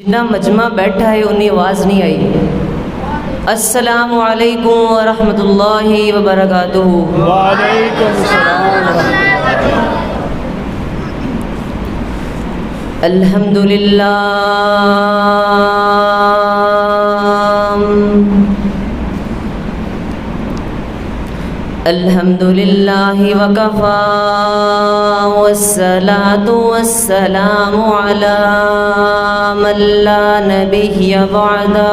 جنہ مجمع بیٹھا ہے انہیں آواز نہیں آئی۔ السلام علیکم ورحمۃ اللہ وبرکاتہ۔ وعلیکم السلام ورحمۃ اللہ۔ الحمدللہ الحمدللہ وکفا والصلاة والسلام علی من لا نبی بعدہ۔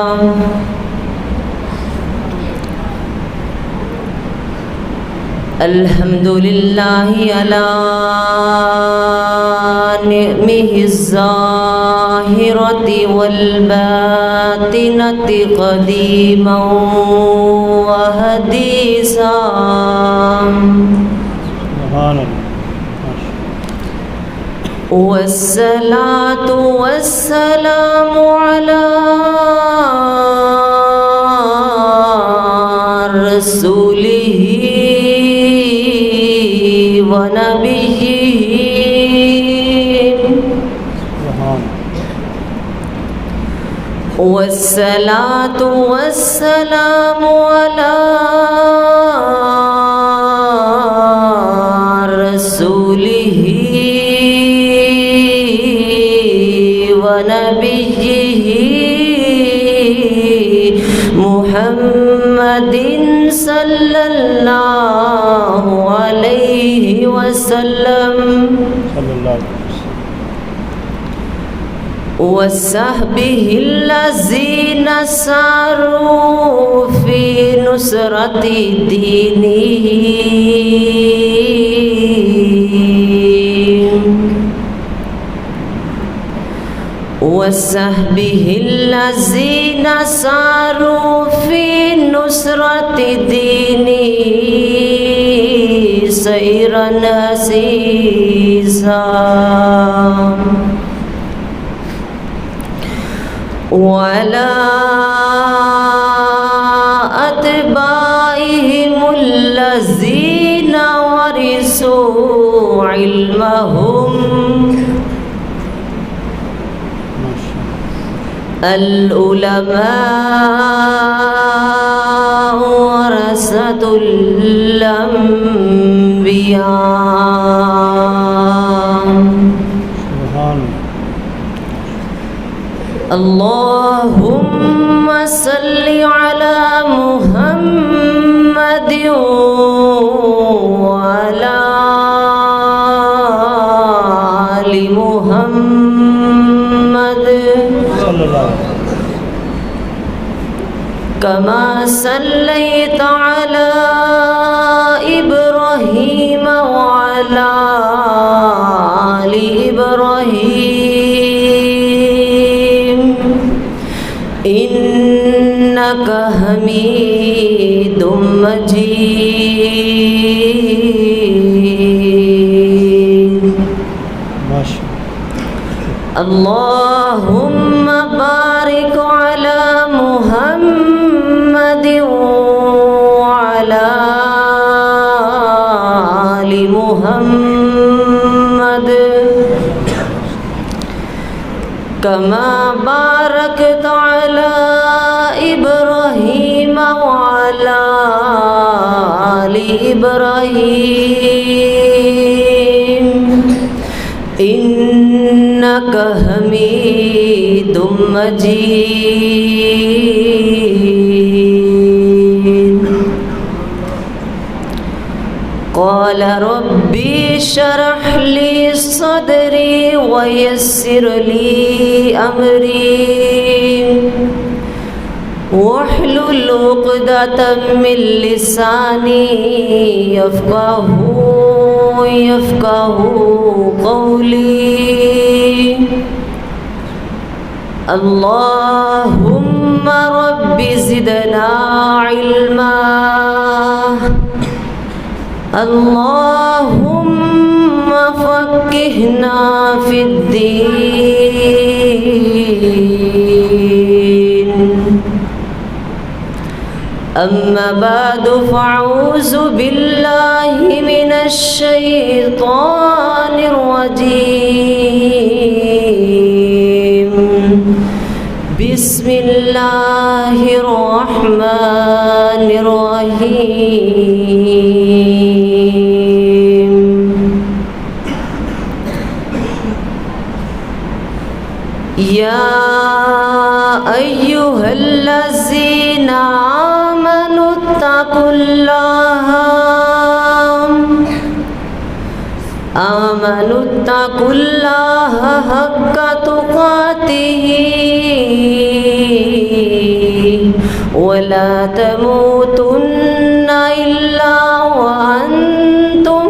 الحمدللہ علی نعمہ الظاہرۃ والباطنۃ قدیما وحدیثا۔ سبحان اللہ۔ والصلاة والسلام علی رسولہ ونبیہ۔ والصلاة والسلام علی رسولہ ونبیہ محمد صلی اللہ علیہ وسلم وصحبہ الذین ساروا فی نصرۃ دینہ۔ وصحبہ الذین ساروا فی نصرۃ دینہ سیرا حثیثا۔ وعلى أتباعهم الذين ورثوا علمهم۔ العلماء ورثة الأنبياء۔ اللهم صل على محمد وعلى آل محمد كما صليت على إبراهيم وعلى آل إبراهيم إنك حميد مجيد۔ اللهم بارك على محمد وعلى آل محمد كما باركت على إبراهيم وعلى آل إبراهيم إنك حميد مجيد۔ قال ربي اشرح لي صدري ويسر لي أمري واحلل عقدة من لساني يفقه قولي۔ اللهم رب زدنا علما، اللهم فقهنا في الدين۔ أما بعد فأعوذ بالله من الشيطان الرجيم۔ بسم اللہ الرحمن الرحیم یا ایہا الذین آمنوا اتقوا اللہ حق تقاتہ ولا تموتن الا وانتم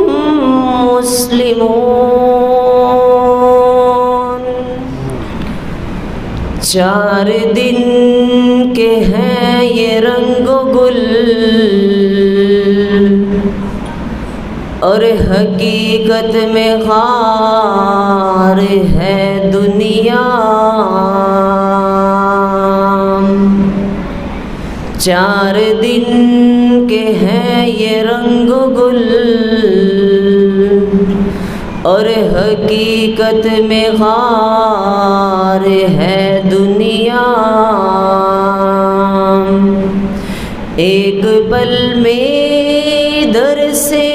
مسلمون۔ 4 دن کے ہیں یہ رنگ و گل اور حقیقت میں خار ہے دنیا۔ 4 دن کے ہیں یہ رنگ و گل اور حقیقت میں خار ہے دنیا۔ ایک پل میں ادھر سے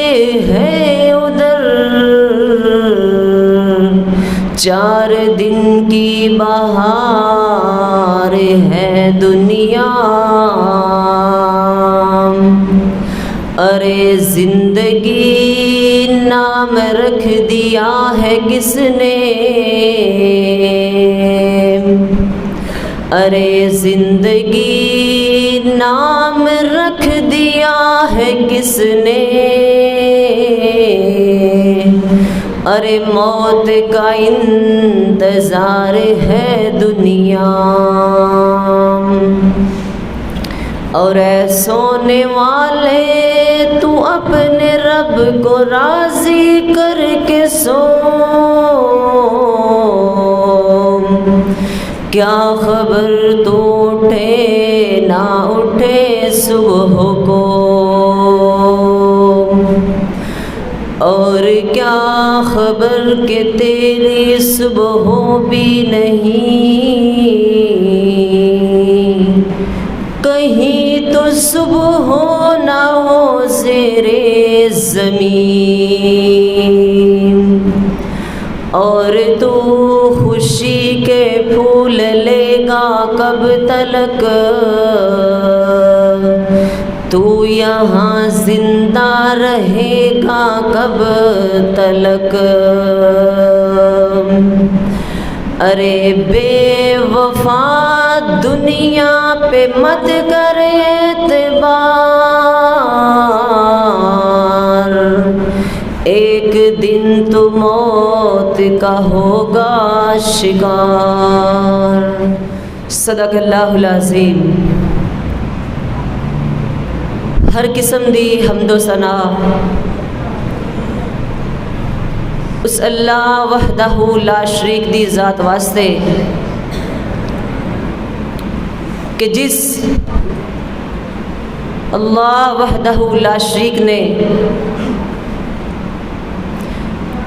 ہے ادھر، 4 دن کی بہار ہے دنیا۔ ارے زندگی نام رکھ دیا ہے کس نے، ارے زندگی نام رکھ دیا ہے کس نے، ارے موت کا انتظار ہے دنیا۔ اور اے سونے والے تو اپنے رب کو راضی کر کے سو، کیا خبر تو اٹھے نہ اٹھے صبح کو، اور کیا خبر کہ تیری صبح بھی نہیں، کہیں تو صبح ہو نہ ہو زیرِ زمین، اور تو خوشی کے پھول لے گا کب تلک، تو یہاں زندہ رہے گا کب تلک۔ ارے بے وفا دنیا پہ مت کرے اعتبار، ایک دن تو موت کا ہوگا شکار۔ صدق اللہ العظیم۔ ہر قسم دی حمد و ثنا اس اللہ وحدہ لا شریک دی ذات واسطے کہ جس اللہ وحدہ لا شریک نے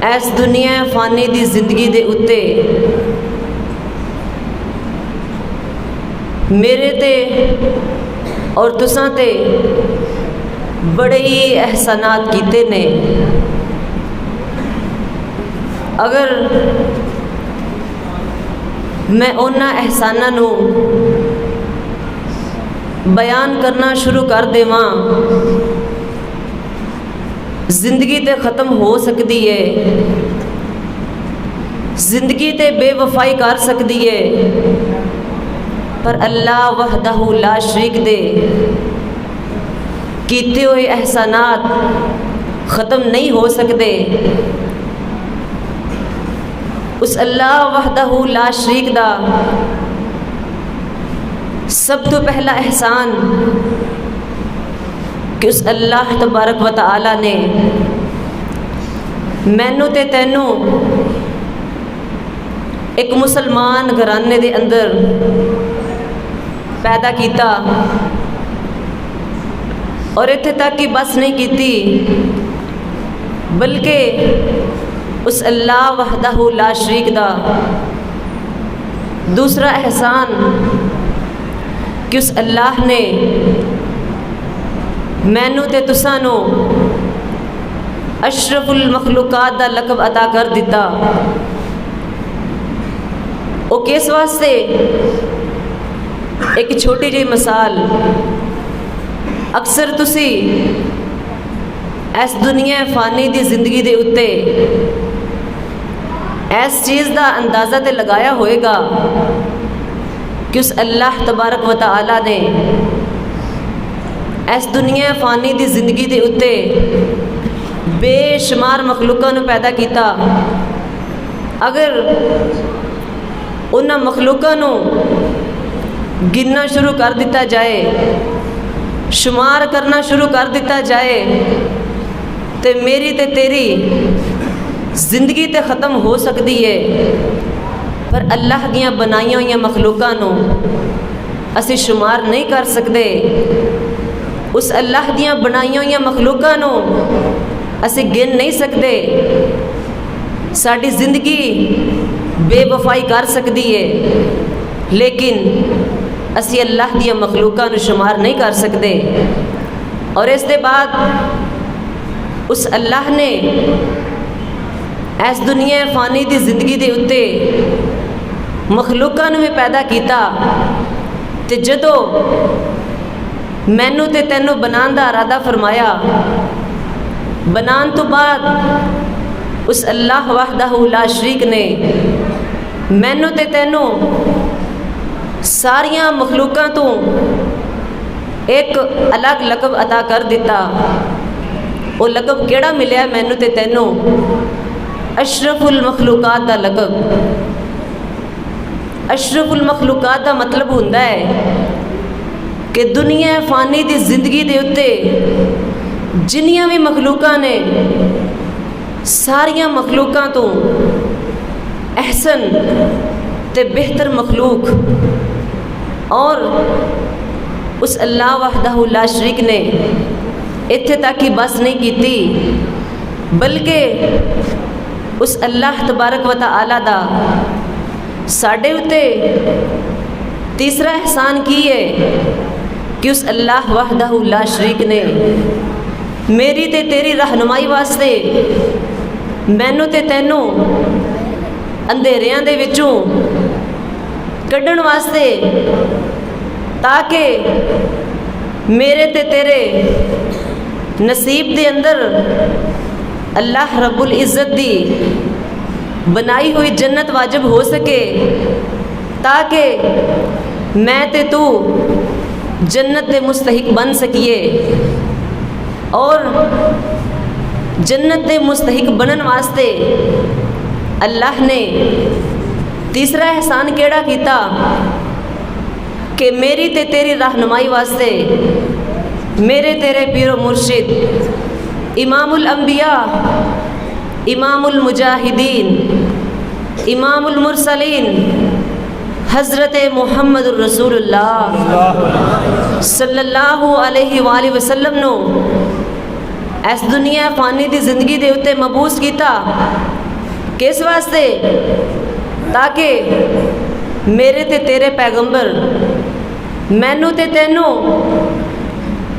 اس دنیا فانی دی زندگی دے اتے میرے تے اور تساں تے بڑے ہی احسانات کیتے نے۔ اگر میں انہاں احساناں نو بیان کرنا شروع کر دیواں زندگی تے ختم ہو سکتی ہے، زندگی تے بے وفائی کر سکتی ہے، پر اللہ وحدہ لا شریک دے کیتے ہوئے احسانات ختم نہیں ہو سکتے۔ اس اللہ وحدہ لا شریک دا سب تو پہلا احسان کہ اس اللہ تبارک و تعالی نے مینوں تے تینوں ایک مسلمان گھرانے دے اندر پیدا کیتا، اور اتنے تک کی بس نہیں کیتی بلکہ اس اللہ وحدہ لا شریک دا دوسرا احسان کہ اس اللہ نے مینوں تے تساں نوں اشرف المخلوقات دا لقب عطا کر دیتا۔ وہ کس واسطے؟ ایک چھوٹی جی مثال، اکثر تسی اس دنیا فانی دی زندگی دے اتے اس چیز دا اندازہ تے لگایا ہوئے گا کہ اس اللہ تبارک و تعالی نے اس دنیا فانی دی زندگی دے اتے بے شمار مخلوقاں نو پیدا کیتا۔ اگر انہاں مخلوقاں نو گننا شروع کر دیتا جائے، شمار کرنا شروع کر دیتا جائے تے میری تے تیری زندگی تے ختم ہو سکتی ہے، پر اللہ دیاں بنائیاں ہوئی مخلوقاں نو اسی شمار نہیں کر سکتے۔ اس اللہ دیاں بنائیاں ہوئی مخلوقاں نو اسی گن نہیں سکتے۔ ساری زندگی بے وفائی کر سکتی ہے، لیکن اسی اللہ دیاں مخلوقاں نو شمار نہیں کر سکتے۔ اور اس دے بعد اس اللہ نے اس دنیا فانی دی زندگی دے اتے مخلوقاں نو بھی پیدا کیتا، تے جدو مینوں تے تینوں بنان دا ارادہ فرمایا، بنان تو بعد اس اللہ وحدہ لا شریک نے مینوں تے تینوں ساریاں مخلوقاں تو ایک الگ لقب عطا کر دیتا۔ وہ لقب کیڑا ملیا مینوں تے تینوں؟ اشرف المخلوقات دا لقب۔ اشرف المخلوقات دا مطلب ہوندا ہے کہ دنیا فانی دی زندگی دے اتے جنیاں بھی مخلوقاں نے ساریاں مخلوقاں تو احسن تے بہتر مخلوق، اور اس اللہ وحدہ لا شریک نے اتھے تک ہی بس نہیں کیتی، بلکہ اس اللہ تبارک و تعالی دا ساڈے اتے تیسرا احسان کی ہے کہ اس اللہ وحدہ لا شریک نے میری تے تیری رہنمائی واسطے مینوں تے تینوں اندھیریاں دے وچوں کڈن واسطے، تاکہ میرے تے تیرے نصیب دے اندر اللہ رب العزت دی بنائی ہوئی جنت واجب ہو سکے، تاکہ میں تے تو جنت دے مستحق بن سکیے۔ اور جنت دے مستحق بنن واسطے اللہ نے تیسرا احسان کیڑا کیتا کہ میری تے تیری رہنمائی واسطے میرے تیرے پیر و مرشد امام الانبیاء، امام المجاہدین، امام المرسلین حضرت محمد الرسول اللہ صلی اللہ علیہ وآلہ وسلم نو اس دنیا فانی دی زندگی دے اتے مبعوث کیتا۔ کس واسطے؟ تاکہ میرے تے تیرے پیغمبر مینوں تے تینوں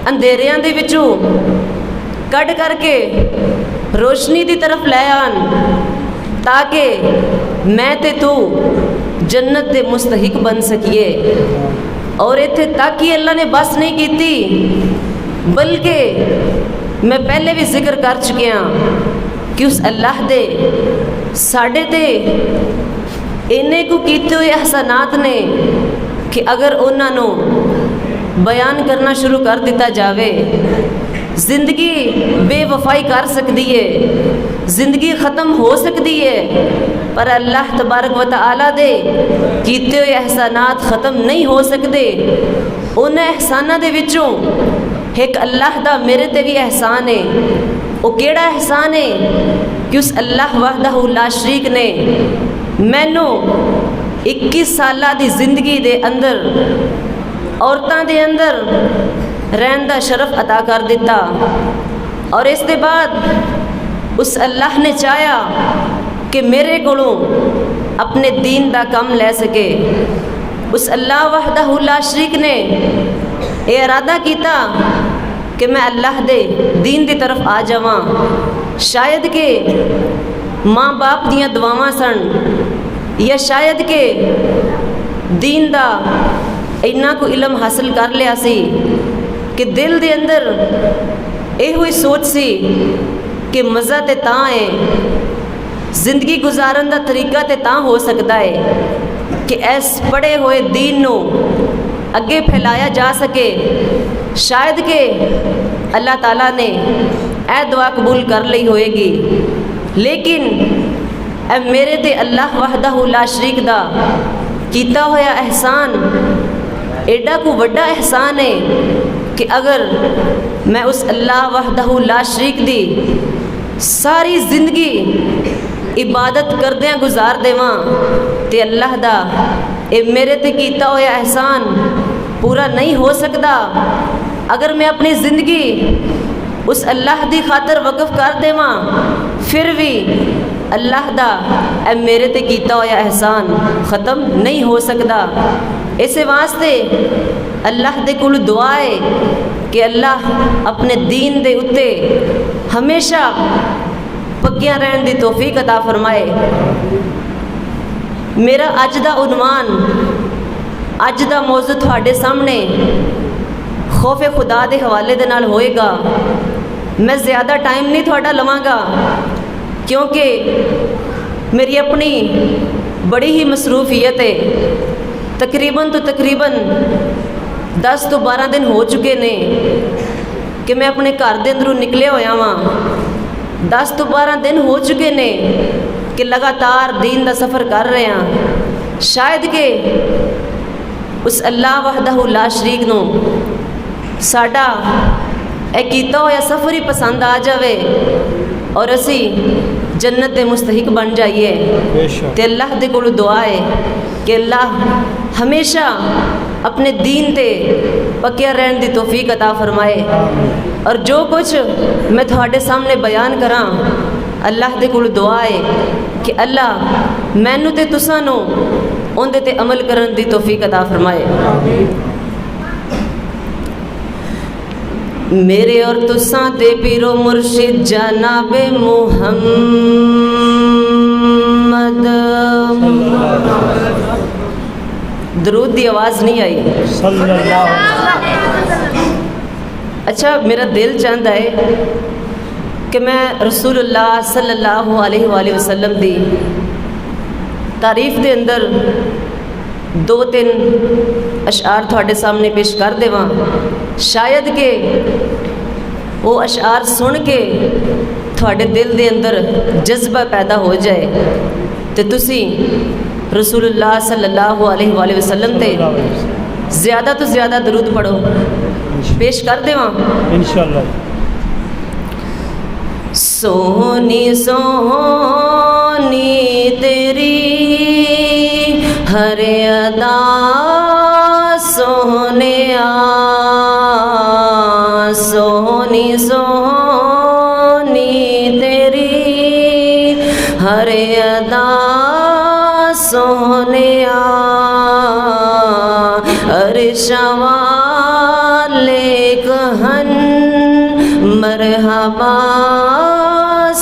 اندھیریاں دے وچوں کڈ کر کے روشنی دی طرف لے آن، تاکہ میں تے تو جنت دے مستحق بن سکیے۔ اور اتھے تک ہی اللہ نے بس نہیں کیتی، بلکہ میں پہلے بھی ذکر کر چکی ہاں کہ اس اللہ دے ساڈے تے انہیں کو کیتے ہوئے احسانات نے کہ اگر انہاں نو بیان کرنا شروع کر دیتا جاوے، زندگی بے وفائی کر سکتی ہے، زندگی ختم ہو سکتی ہے، پر اللہ تبارک و تعالی دے کیتے ہوئے احسانات ختم نہیں ہو سکتے۔ ان احسانہ دے وچوں ایک اللہ دا میرے تے بھی احسان ہے۔ وہ کیڑا احسان ہے کہ اس اللہ وحدہ لا شریک نے مینوں 21 سالہ دی زندگی دے اندر عورتاں دے اندر رہن دا شرف عطا کر دیتا، اور اس دے بعد اس اللہ نے چاہیا کہ میرے کولوں اپنے دین دا کم لے سکے۔ اس اللہ وحدہ لا شریک نے یہ ارادہ کیتا کہ میں اللہ دے دین دی طرف آ جاواں۔ شاید کہ ماں باپ دیاں دعاواں سن، یا شاید کہ دین دا اینا کو علم حاصل کر لیا سی کہ دل دے اندر یہ ہوئی سوچ سی کہ مزہ تے تاں ہے، زندگی گزارن دا طریقہ تے تاں ہو سکتا ہے کہ ایس پڑھے ہوئے دین نو اگے پھیلایا جا سکے۔ شاید کہ اللہ تعالیٰ نے اے دعا قبول کر لی ہوئے گی، لیکن اے میرے تے اللہ وحدہ لا شریک دا کیتا ہویا احسان ایڈا کو وڈا احسان ہے کہ اگر میں اس اللہ وحدہ لا شریک دی ساری زندگی عبادت کردیاں گزار دیواں تے اللہ دا اے میرے تے کیتا ہویا احسان پورا نہیں ہو سکتا۔ اگر میں اپنی زندگی اس اللہ دی خاطر وقف کر دیواں پھر بھی اللہ دا اے میرے تے کیتا ہویا احسان ختم نہیں ہو سکتا۔ اس واسطے اللہ دے کول دعا ہے کہ اللہ اپنے دین دے اتے ہمیشہ پکیاں رہن دی توفیق عطا فرمائے۔ میرا اج دا عنوان، اج دا موضوع تھوڑے سامنے خوف خدا دے حوالے دے نال ہوئے گا۔ میں زیادہ ٹائم نہیں تھوڑا لواں گا کیونکہ میری اپنی بڑی ہی مصروفیت ہے۔ تقریباً 10 تو 12 دن ہو چکے نے کہ میں اپنے گھر دے اندروں نکلے ہویا ہاں۔ 10 تو 12 دن ہو چکے نے کہ لگاتار دین دا سفر کر رہے ہیں۔ شاید کہ اس اللہ وحدہ لا شریک نو ساڈا اے کیتا ہویا سفر ہی پسند آ جاوے اور اسی جنت دے مستحق بن جائیے۔ تے اللہ دے کولو دعا ہے کہ اللہ ہمیشہ اپنے دین تے پکیا رہن دی توفیق عطا فرمائے۔ اور جو کچھ میں تھوڑے سامنے بیان کراں اللہ دے کولو دعا ہے کہ اللہ مینو تے تساں نو اون دے تے عمل کرن دی توفیق عطا فرمائے۔ میرے اور تساں تے پیرو مرشد جناب محمد درود دی آواز نہیں آئی۔ صلی اللہ علیہ اچھا میرا دل چاہتا ہے کہ میں رسول اللہ صلی اللہ علیہ وآلہ وسلم دی تعریف دے اندر 2-3 اشعار تھوڑے سامنے پیش کر دیواں۔ شاید کہ وہ اشعار سن کے تھوڑے دل دے اندر جذبہ پیدا ہو جائے تے تسی رسول اللہ صلی اللہ علیہ وآلہ وسلم تے زیادہ تو زیادہ درود پڑھو۔ پیش کر دیواں انشاءاللہ۔ سونی سونی تیری ہر ادا سونیا، سونی سونی تیری ہر ادا سونیا، عرش والے کہن مرحبا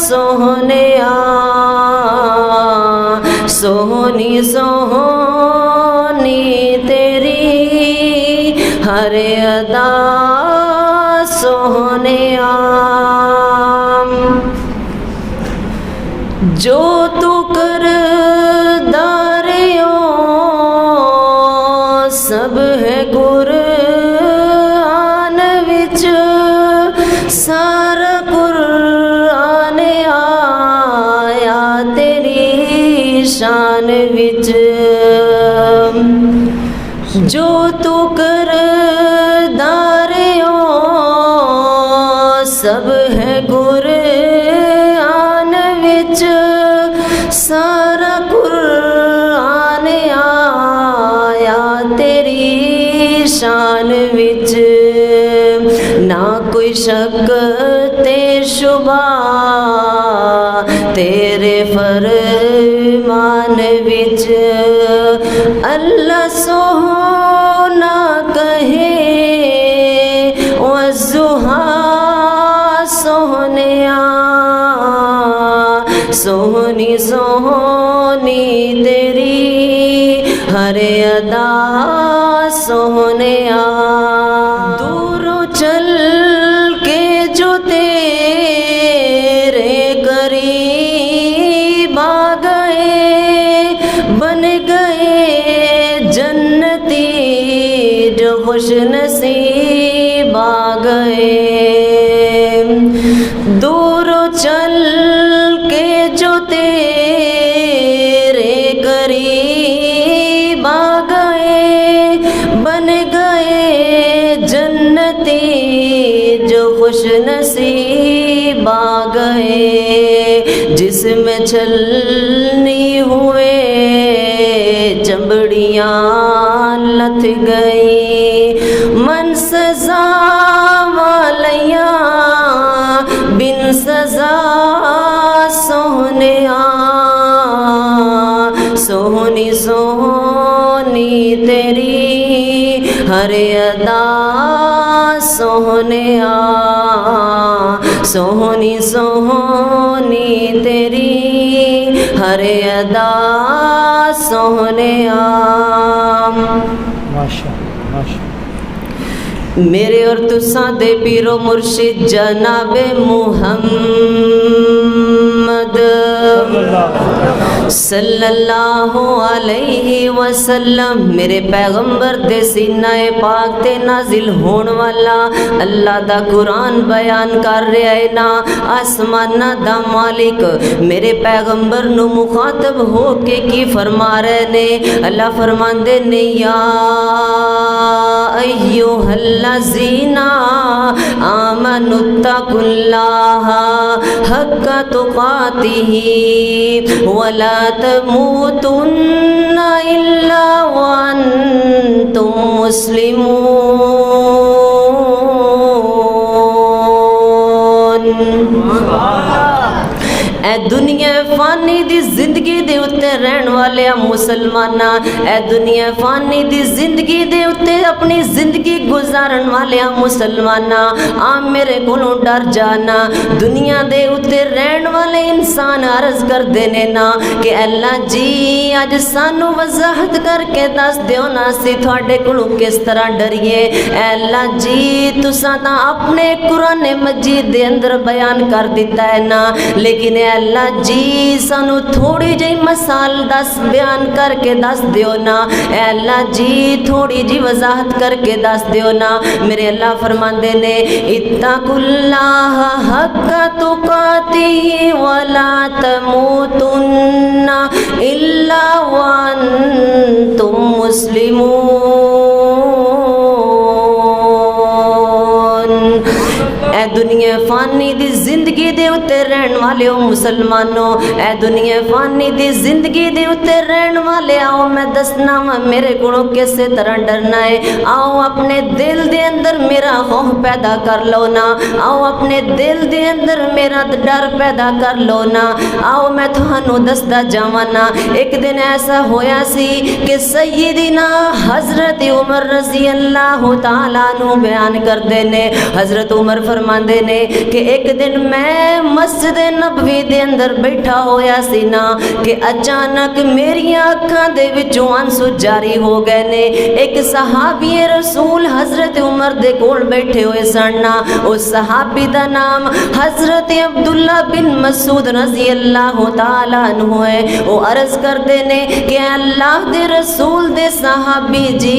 سونیا، سونی سونی تیری ہر ادا سونیا، جو تو کرداریوں سب ہے قرآن وچ، سارا قرآن آیا تیری شان وچ، جو تو کرداریوں سب ہے قرآن وچ، سارا قرآن آیا تیری شان وچ، نہ کوئی شک تے شبہ تیرے فرمان وچ، اللہ سونا کہے والضحیٰ سونیا سونی سونی تیری ہر ادا سونیا دوروں چل کے جو تیرے قریب آ گئے بن گئے جنتی جو خوش نصیب آ گئے دور چل کے جو تیرے قریب آ گئے بن گئے جنتی جو خوش نصیب آ گئے جس میں چھلنی ہوئے چمڑیاں لتھ گئی من سزا والیاں بن سزا سونیا سونی سونی تیری ہر ادا سونیا سونی سونی تیری ہر ادا سونیا ماشاءاللہ میرے اور تساں دے پیرو مرشد جناب محمد صلی اللہ علیہ وسلم میرے پیغمبر دے سینہ پاک تے نازل ہون والا اللہ دا قرآن بیان کر رہا ہے نا آسمانہ دا مالک میرے پیغمبر نو مخاطب ہو کے کی فرما رہے نے اللہ فرماندے نے یا ایوہ الذین آمنوا اتقوا اللہ حق تقاتہ ولا تموتن الا وانتم مسلمون اے دنیا فانی دی زندگی دے اتے رہن والے مسلمانہ اے دنیا فانی دی زندگی دے اتے اپنی زندگی گزارن والے مسلمانہ آم میرے کولوں ڈر جانا دنیا دے اتے رہن والے انسان عرض کر دینے نا کہ اللہ جی آج سانو وضاحت کر کے دس دیو نا سی تھوڑے کولوں کس طرح ڈریے اے اللہ جی تساں تا اپنے قرآن مجید دے اندر بیان کر دیتا ہے نا لیکن اے اللہ جی سانو تھوڑی جی مثال دس بیان کر کے دس دیو نا اے اللہ جی تھوڑی جی وضاحت کر کے دس دیو نا میرے اللہ فرماندے نے اتقوا اللہ حق تقاتہ ولا تموتن الا وانتم مسلمون اے دنیا فانی دی زندگی دے اتے رہن والے ہو مسلمانوں اے دنیا فانی دی زندگی دے اتے رہن والے آؤ میں دسنا وا میرے کولوں کسے طرح ڈرنا ہے آؤ اپنے دل دے اندر میرا خوف پیدا کر لو نا آؤ اپنے دل دے اندر میرا ڈر پیدا کر لو نا آؤ میں تھانوں دسدا جاواں نا ایک دن ایسا ہویا سی کہ سیدنا حضرت عمر رضی اللہ تعالیٰ عنہ بیان کر دینے حضرت عمر فرماندے نے کہ ایک دن میں مسجد نبوی دے اندر بیٹھا ہویا سی نا کہ اچانک میری آنکھاں دے وچوں آنسو جاری ہو گئے نے ایک صحابی رسول حضرت عمر دے کول بیٹھے ہوئے سن نا اس صحابی دا نام حضرت عبداللہ بن مسعود رضی اللہ تعالیٰ عنہ ہے وہ عرض کر دینے کہ اللہ دے رسول دے صحابی جی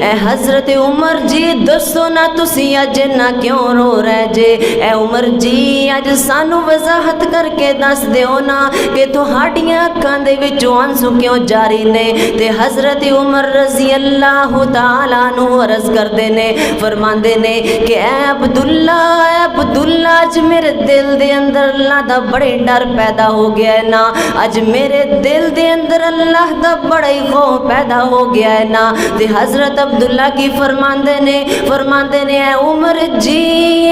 اے حضرت عمر جی دسو نا تسی اج نہ کیوں رو رہے جے اے عمر جی اج سانو وضاحت کر کے دس دیو نا کہ تہاڈیاں اکھاں دے وچوں آنسو کیوں جاری نے تے حضرت عمر رضی اللہ تعالیٰ عنہ عرض کردے نے فرماندے نے کہ اے عبداللہ اج میرے دل دے اندر اللہ دا بڑے ڈر پیدا ہو گیا ہے نا اج میرے دل دے اندر اللہ دا بڑا ہی خوف پیدا ہو گیا ہے نا تے حضرت عبداللہ کی فرماندے نے اے عمر جی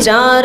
4